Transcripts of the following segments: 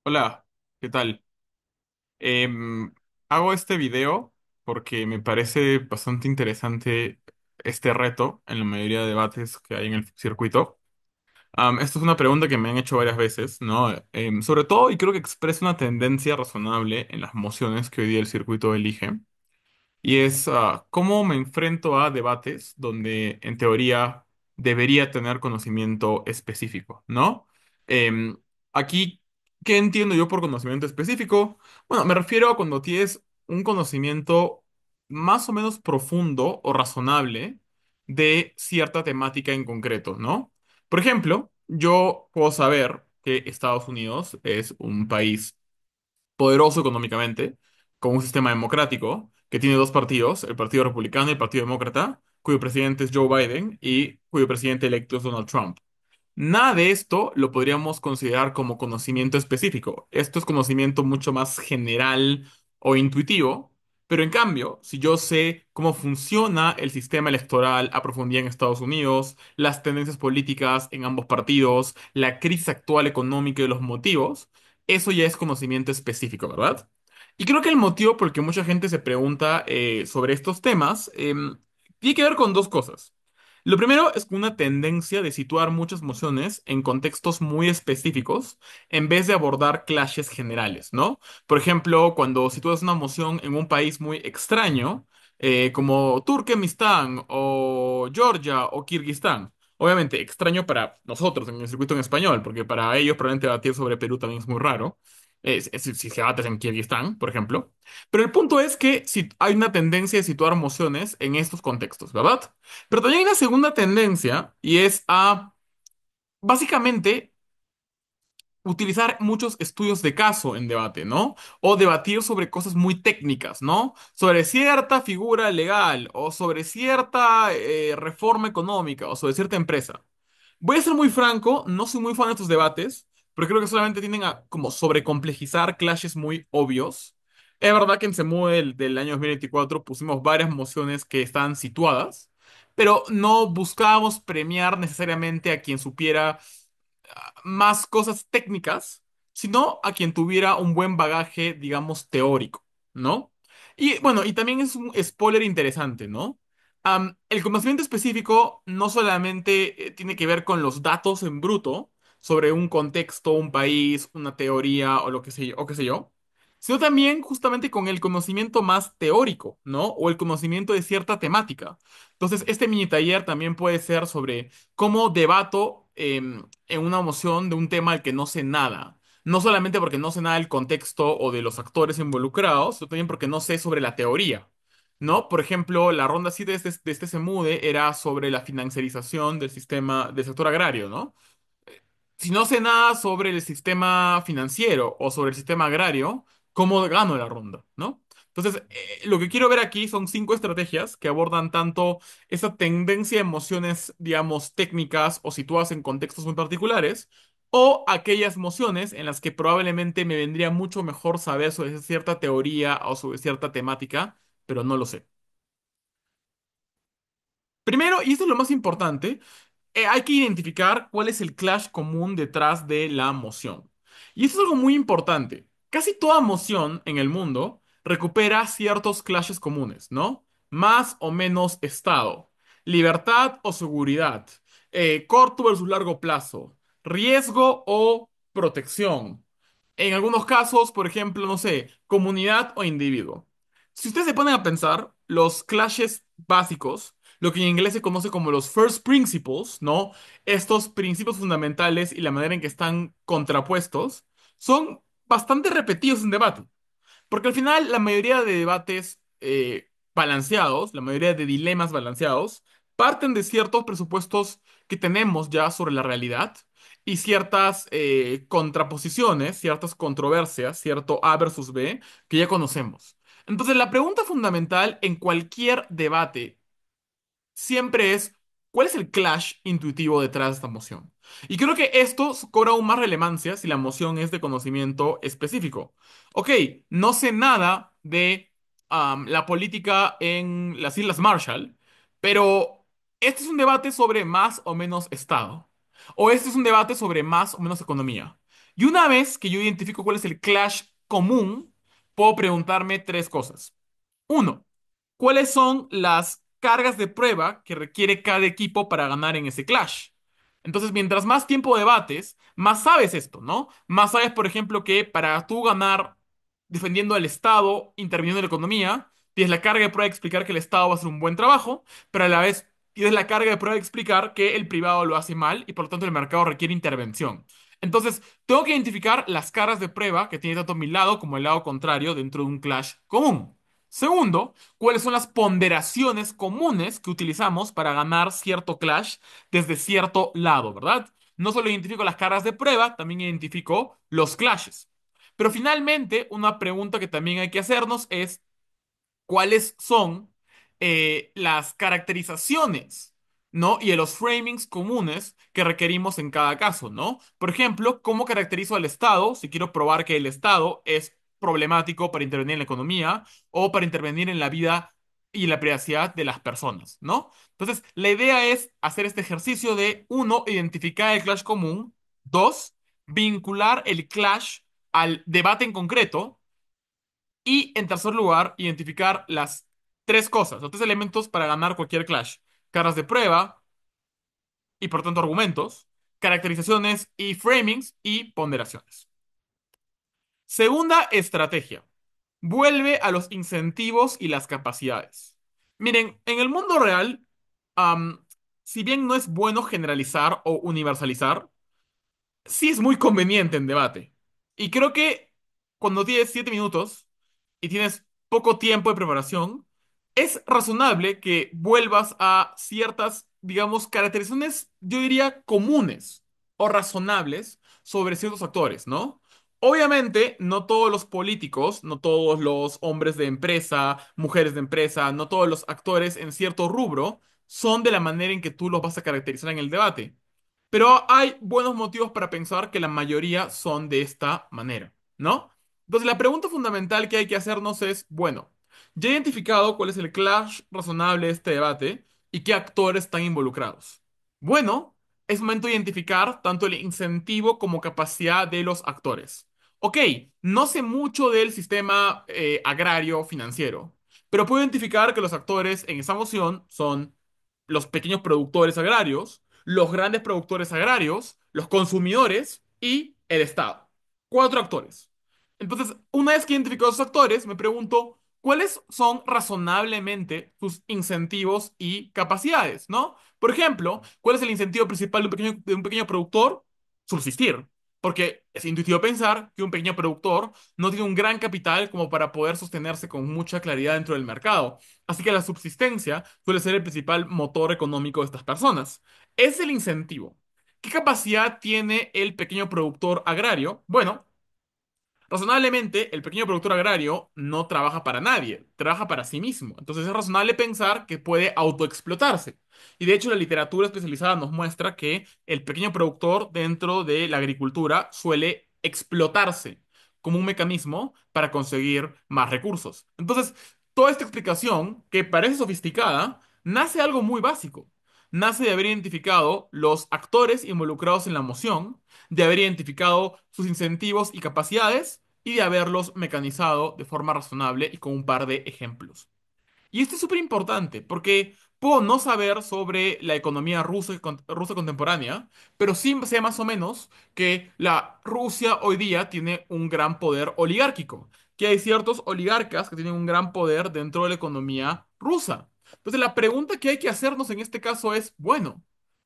Hola, ¿qué tal? Em, Hago este video porque me parece bastante interesante este reto en la mayoría de debates que hay en el circuito. Esto es una pregunta que me han hecho varias veces, ¿no? Sobre todo, y creo que expresa una tendencia razonable en las mociones que hoy día el circuito elige. Y es cómo me enfrento a debates donde en teoría debería tener conocimiento específico, ¿no? Em, Aquí, ¿qué entiendo yo por conocimiento específico? Bueno, me refiero a cuando tienes un conocimiento más o menos profundo o razonable de cierta temática en concreto, ¿no? Por ejemplo, yo puedo saber que Estados Unidos es un país poderoso económicamente, con un sistema democrático que tiene dos partidos, el Partido Republicano y el Partido Demócrata, cuyo presidente es Joe Biden y cuyo presidente electo es Donald Trump. Nada de esto lo podríamos considerar como conocimiento específico. Esto es conocimiento mucho más general o intuitivo, pero en cambio, si yo sé cómo funciona el sistema electoral a profundidad en Estados Unidos, las tendencias políticas en ambos partidos, la crisis actual económica y los motivos, eso ya es conocimiento específico, ¿verdad? Y creo que el motivo por el que mucha gente se pregunta sobre estos temas tiene que ver con dos cosas. Lo primero es una tendencia de situar muchas mociones en contextos muy específicos en vez de abordar clashes generales, ¿no? Por ejemplo, cuando sitúas una moción en un país muy extraño, como Turkmenistán o Georgia o Kirguistán. Obviamente, extraño para nosotros en el circuito en español, porque para ellos probablemente debatir sobre Perú también es muy raro. Si se debates en Kirguistán, por ejemplo. Pero el punto es que si hay una tendencia de situar mociones en estos contextos, ¿verdad? Pero también hay una segunda tendencia y es a, básicamente, utilizar muchos estudios de caso en debate, ¿no? O debatir sobre cosas muy técnicas, ¿no? Sobre cierta figura legal o sobre cierta reforma económica o sobre cierta empresa. Voy a ser muy franco, no soy muy fan de estos debates, pero creo que solamente tienden a como sobrecomplejizar clashes muy obvios. Es verdad que en Semú del año 2024 pusimos varias mociones que estaban situadas, pero no buscábamos premiar necesariamente a quien supiera más cosas técnicas, sino a quien tuviera un buen bagaje, digamos, teórico, ¿no? Y bueno, y también es un spoiler interesante, ¿no? El conocimiento específico no solamente tiene que ver con los datos en bruto sobre un contexto, un país, una teoría o lo que sé yo, o qué sé yo, sino también justamente con el conocimiento más teórico, ¿no? O el conocimiento de cierta temática. Entonces, este mini taller también puede ser sobre cómo debato en una moción de un tema al que no sé nada. No solamente porque no sé nada del contexto o de los actores involucrados, sino también porque no sé sobre la teoría. ¿No? Por ejemplo, la ronda 7 de este SEMUDE era sobre la financiarización del sistema del sector agrario, ¿no? Si no sé nada sobre el sistema financiero o sobre el sistema agrario, ¿cómo gano la ronda? ¿No? Entonces, lo que quiero ver aquí son 5 estrategias que abordan tanto esa tendencia de emociones, digamos, técnicas o situadas en contextos muy particulares, o aquellas emociones en las que probablemente me vendría mucho mejor saber sobre cierta teoría o sobre cierta temática, pero no lo sé. Primero, y esto es lo más importante, hay que identificar cuál es el clash común detrás de la moción. Y esto es algo muy importante. Casi toda moción en el mundo recupera ciertos clashes comunes, ¿no? Más o menos estado, libertad o seguridad, corto versus largo plazo, riesgo o protección. En algunos casos, por ejemplo, no sé, comunidad o individuo. Si ustedes se ponen a pensar, los clashes básicos, lo que en inglés se conoce como los first principles, ¿no? Estos principios fundamentales y la manera en que están contrapuestos, son bastante repetidos en debate. Porque al final la mayoría de debates balanceados, la mayoría de dilemas balanceados, parten de ciertos presupuestos que tenemos ya sobre la realidad y ciertas contraposiciones, ciertas controversias, cierto A versus B, que ya conocemos. Entonces, la pregunta fundamental en cualquier debate siempre es, ¿cuál es el clash intuitivo detrás de esta emoción? Y creo que esto cobra aún más relevancia si la emoción es de conocimiento específico. Ok, no sé nada de la política en las Islas Marshall, pero este es un debate sobre más o menos Estado. O este es un debate sobre más o menos economía. Y una vez que yo identifico cuál es el clash común, puedo preguntarme tres cosas. Uno, ¿cuáles son las cargas de prueba que requiere cada equipo para ganar en ese clash? Entonces, mientras más tiempo debates, más sabes esto, ¿no? Más sabes, por ejemplo, que para tú ganar defendiendo al Estado, interviniendo en la economía, tienes la carga de prueba de explicar que el Estado va a hacer un buen trabajo, pero a la vez tienes la carga de prueba de explicar que el privado lo hace mal y por lo tanto el mercado requiere intervención. Entonces, tengo que identificar las caras de prueba que tiene tanto mi lado como el lado contrario dentro de un clash común. Segundo, cuáles son las ponderaciones comunes que utilizamos para ganar cierto clash desde cierto lado, ¿verdad? No solo identifico las caras de prueba, también identifico los clashes. Pero finalmente, una pregunta que también hay que hacernos es cuáles son las caracterizaciones, ¿no? Y los framings comunes que requerimos en cada caso, ¿no? Por ejemplo, ¿cómo caracterizo al Estado si quiero probar que el Estado es problemático para intervenir en la economía o para intervenir en la vida y la privacidad de las personas, ¿no? Entonces, la idea es hacer este ejercicio de, uno, identificar el clash común, dos, vincular el clash al debate en concreto, y en tercer lugar, identificar las tres cosas, los tres elementos para ganar cualquier clash. Caras de prueba y por tanto argumentos, caracterizaciones y framings y ponderaciones. Segunda estrategia. Vuelve a los incentivos y las capacidades. Miren, en el mundo real, am, si bien no es bueno generalizar o universalizar, sí es muy conveniente en debate. Y creo que cuando tienes 7 minutos y tienes poco tiempo de preparación, es razonable que vuelvas a ciertas, digamos, caracterizaciones, yo diría, comunes o razonables sobre ciertos actores, ¿no? Obviamente, no todos los políticos, no todos los hombres de empresa, mujeres de empresa, no todos los actores en cierto rubro son de la manera en que tú los vas a caracterizar en el debate. Pero hay buenos motivos para pensar que la mayoría son de esta manera, ¿no? Entonces la pregunta fundamental que hay que hacernos es, bueno, ya he identificado cuál es el clash razonable de este debate y qué actores están involucrados. Bueno, es momento de identificar tanto el incentivo como capacidad de los actores. Ok, no sé mucho del sistema agrario financiero, pero puedo identificar que los actores en esa moción son los pequeños productores agrarios, los grandes productores agrarios, los consumidores y el Estado. Cuatro actores. Entonces, una vez que he identificado esos actores, me pregunto cuáles son razonablemente sus incentivos y capacidades, ¿no? Por ejemplo, ¿cuál es el incentivo principal de un pequeño productor? Subsistir. Porque es intuitivo pensar que un pequeño productor no tiene un gran capital como para poder sostenerse con mucha claridad dentro del mercado. Así que la subsistencia suele ser el principal motor económico de estas personas. Es el incentivo. ¿Qué capacidad tiene el pequeño productor agrario? Bueno, razonablemente, el pequeño productor agrario no trabaja para nadie, trabaja para sí mismo. Entonces es razonable pensar que puede autoexplotarse. Y de hecho, la literatura especializada nos muestra que el pequeño productor dentro de la agricultura suele explotarse como un mecanismo para conseguir más recursos. Entonces, toda esta explicación, que parece sofisticada, nace de algo muy básico. Nace de haber identificado los actores involucrados en la moción, de haber identificado sus incentivos y capacidades y de haberlos mecanizado de forma razonable y con un par de ejemplos. Y esto es súper importante porque puedo no saber sobre la economía rusa contemporánea, pero sí sé más o menos que la Rusia hoy día tiene un gran poder oligárquico, que hay ciertos oligarcas que tienen un gran poder dentro de la economía rusa. Entonces la pregunta que hay que hacernos en este caso es, bueno,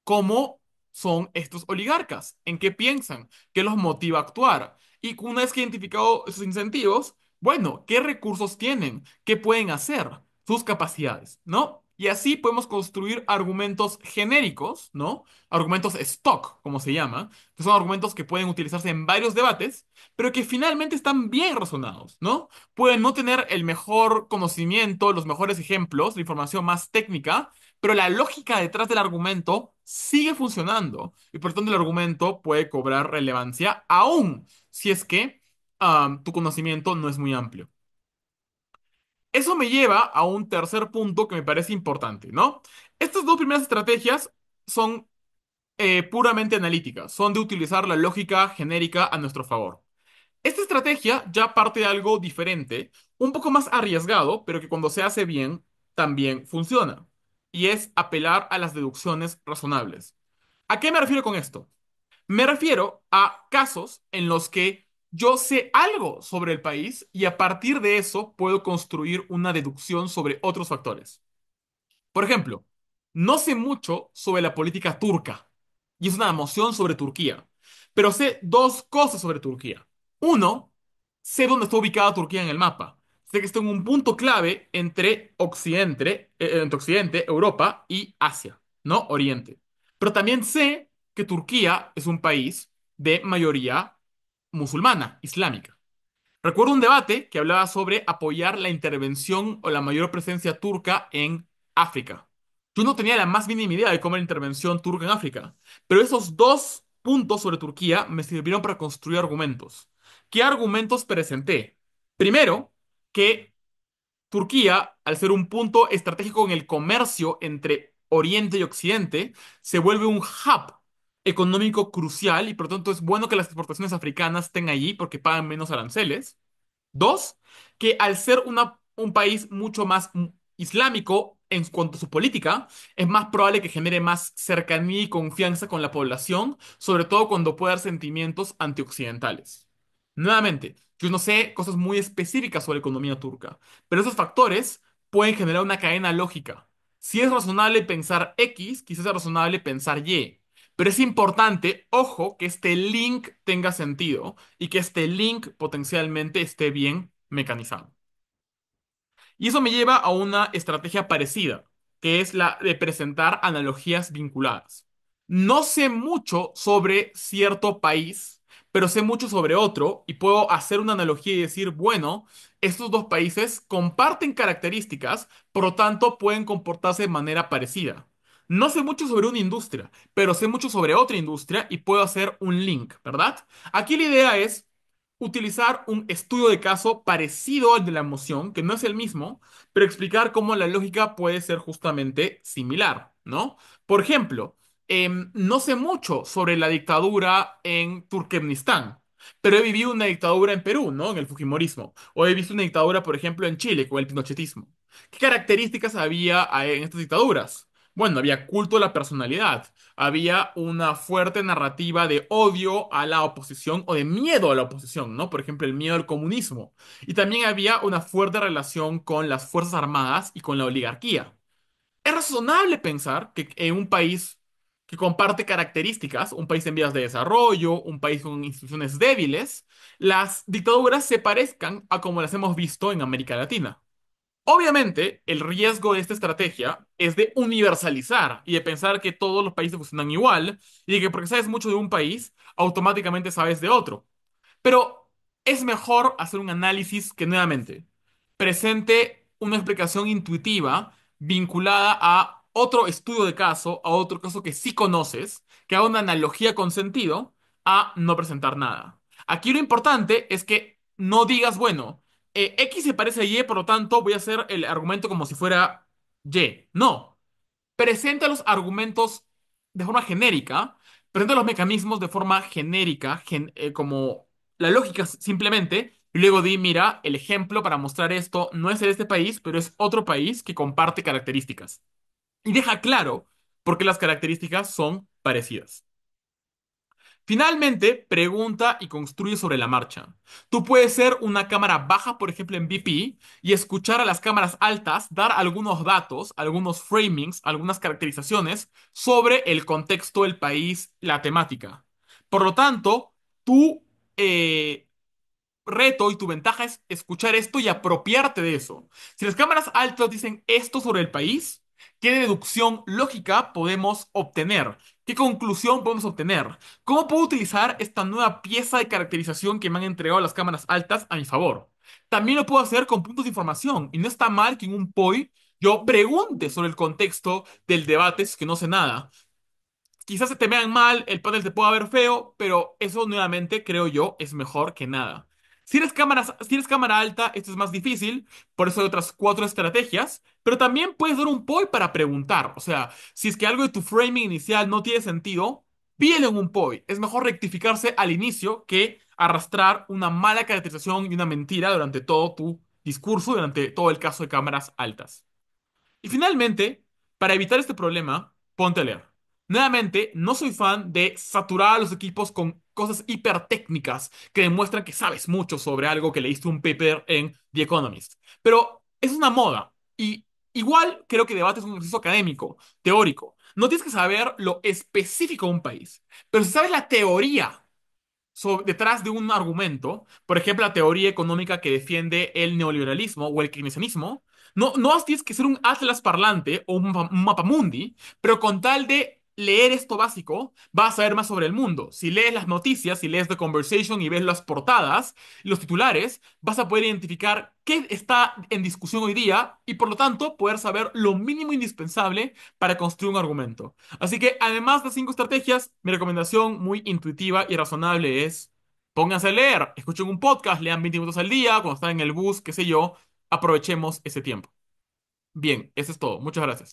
¿cómo son estos oligarcas? ¿En qué piensan? ¿Qué los motiva a actuar? Y una vez que he identificado esos incentivos, bueno, ¿qué recursos tienen? ¿Qué pueden hacer? Sus capacidades, ¿no? Y así podemos construir argumentos genéricos, ¿no? Argumentos stock, como se llama, que son argumentos que pueden utilizarse en varios debates, pero que finalmente están bien razonados, ¿no? Pueden no tener el mejor conocimiento, los mejores ejemplos, la información más técnica, pero la lógica detrás del argumento sigue funcionando y por tanto el argumento puede cobrar relevancia aún si es que tu conocimiento no es muy amplio. Eso me lleva a un tercer punto que me parece importante, ¿no? Estas dos primeras estrategias son puramente analíticas, son de utilizar la lógica genérica a nuestro favor. Esta estrategia ya parte de algo diferente, un poco más arriesgado, pero que cuando se hace bien, también funciona. Y es apelar a las deducciones razonables. ¿A qué me refiero con esto? Me refiero a casos en los que yo sé algo sobre el país y a partir de eso puedo construir una deducción sobre otros factores. Por ejemplo, no sé mucho sobre la política turca y es una moción sobre Turquía, pero sé dos cosas sobre Turquía. Uno, sé dónde está ubicada Turquía en el mapa. Sé que está en un punto clave entre Occidente, Europa y Asia, ¿no? Oriente. Pero también sé que Turquía es un país de mayoría musulmana, islámica. Recuerdo un debate que hablaba sobre apoyar la intervención o la mayor presencia turca en África. Yo no tenía la más mínima idea de cómo era la intervención turca en África, pero esos dos puntos sobre Turquía me sirvieron para construir argumentos. ¿Qué argumentos presenté? Primero, que Turquía, al ser un punto estratégico en el comercio entre Oriente y Occidente, se vuelve un hub económico crucial y por lo tanto es bueno que las exportaciones africanas estén allí porque pagan menos aranceles. Dos, que al ser un país mucho más islámico en cuanto a su política, es más probable que genere más cercanía y confianza con la población, sobre todo cuando pueda dar sentimientos antioccidentales. Nuevamente, yo no sé cosas muy específicas sobre la economía turca, pero esos factores pueden generar una cadena lógica. Si es razonable pensar X, quizás es razonable pensar Y. Pero es importante, ojo, que este link tenga sentido y que este link potencialmente esté bien mecanizado. Y eso me lleva a una estrategia parecida, que es la de presentar analogías vinculadas. No sé mucho sobre cierto país, pero sé mucho sobre otro y puedo hacer una analogía y decir, bueno, estos dos países comparten características, por lo tanto pueden comportarse de manera parecida. No sé mucho sobre una industria, pero sé mucho sobre otra industria y puedo hacer un link, ¿verdad? Aquí la idea es utilizar un estudio de caso parecido al de la emoción, que no es el mismo, pero explicar cómo la lógica puede ser justamente similar, ¿no? Por ejemplo, no sé mucho sobre la dictadura en Turkmenistán, pero he vivido una dictadura en Perú, ¿no? En el Fujimorismo. O he visto una dictadura, por ejemplo, en Chile, con el pinochetismo. ¿Qué características había en estas dictaduras? Bueno, había culto a la personalidad, había una fuerte narrativa de odio a la oposición o de miedo a la oposición, ¿no? Por ejemplo, el miedo al comunismo. Y también había una fuerte relación con las Fuerzas Armadas y con la oligarquía. Es razonable pensar que en un país que comparte características, un país en vías de desarrollo, un país con instituciones débiles, las dictaduras se parezcan a como las hemos visto en América Latina. Obviamente, el riesgo de esta estrategia es de universalizar y de pensar que todos los países funcionan igual y de que porque sabes mucho de un país, automáticamente sabes de otro. Pero es mejor hacer un análisis que nuevamente presente una explicación intuitiva vinculada a otro estudio de caso, a otro caso que sí conoces, que haga una analogía con sentido, a no presentar nada. Aquí lo importante es que no digas, bueno, X se parece a Y, por lo tanto voy a hacer el argumento como si fuera Y. No, presenta los argumentos de forma genérica, presenta los mecanismos de forma genérica, como la lógica simplemente, y luego di, mira, el ejemplo para mostrar esto no es de este país, pero es otro país que comparte características. Y deja claro por qué las características son parecidas. Finalmente, pregunta y construye sobre la marcha. Tú puedes ser una cámara baja, por ejemplo, en VP, y escuchar a las cámaras altas dar algunos datos, algunos framings, algunas caracterizaciones sobre el contexto, el país, la temática. Por lo tanto, tú reto y tu ventaja es escuchar esto y apropiarte de eso. Si las cámaras altas dicen esto sobre el país, ¿qué deducción lógica podemos obtener? ¿Qué conclusión podemos obtener? ¿Cómo puedo utilizar esta nueva pieza de caracterización que me han entregado las cámaras altas a mi favor? También lo puedo hacer con puntos de información y no está mal que en un POI yo pregunte sobre el contexto del debate si es que no sé nada. Quizás se te vean mal, el panel te pueda ver feo, pero eso nuevamente creo yo es mejor que nada. Si eres cámara alta, esto es más difícil, por eso hay otras cuatro estrategias, pero también puedes dar un POI para preguntar. O sea, si es que algo de tu framing inicial no tiene sentido, pídele un POI. Es mejor rectificarse al inicio que arrastrar una mala caracterización y una mentira durante todo tu discurso, durante todo el caso de cámaras altas. Y finalmente, para evitar este problema, ponte a leer. Nuevamente, no soy fan de saturar a los equipos con cosas hipertécnicas que demuestran que sabes mucho sobre algo que leíste un paper en The Economist. Pero es una moda. Y igual creo que debate es un ejercicio académico, teórico. No tienes que saber lo específico de un país, pero si sabes la teoría detrás de un argumento, por ejemplo, la teoría económica que defiende el neoliberalismo o el keynesianismo, no tienes que ser un atlas parlante o un mapamundi, pero con tal de leer esto básico, vas a saber más sobre el mundo. Si lees las noticias, si lees The Conversation y ves las portadas, los titulares, vas a poder identificar qué está en discusión hoy día y por lo tanto poder saber lo mínimo indispensable para construir un argumento. Así que además de 5 estrategias, mi recomendación muy intuitiva y razonable es pónganse a leer, escuchen un podcast, lean 20 minutos al día, cuando están en el bus, qué sé yo, aprovechemos ese tiempo. Bien, eso es todo. Muchas gracias.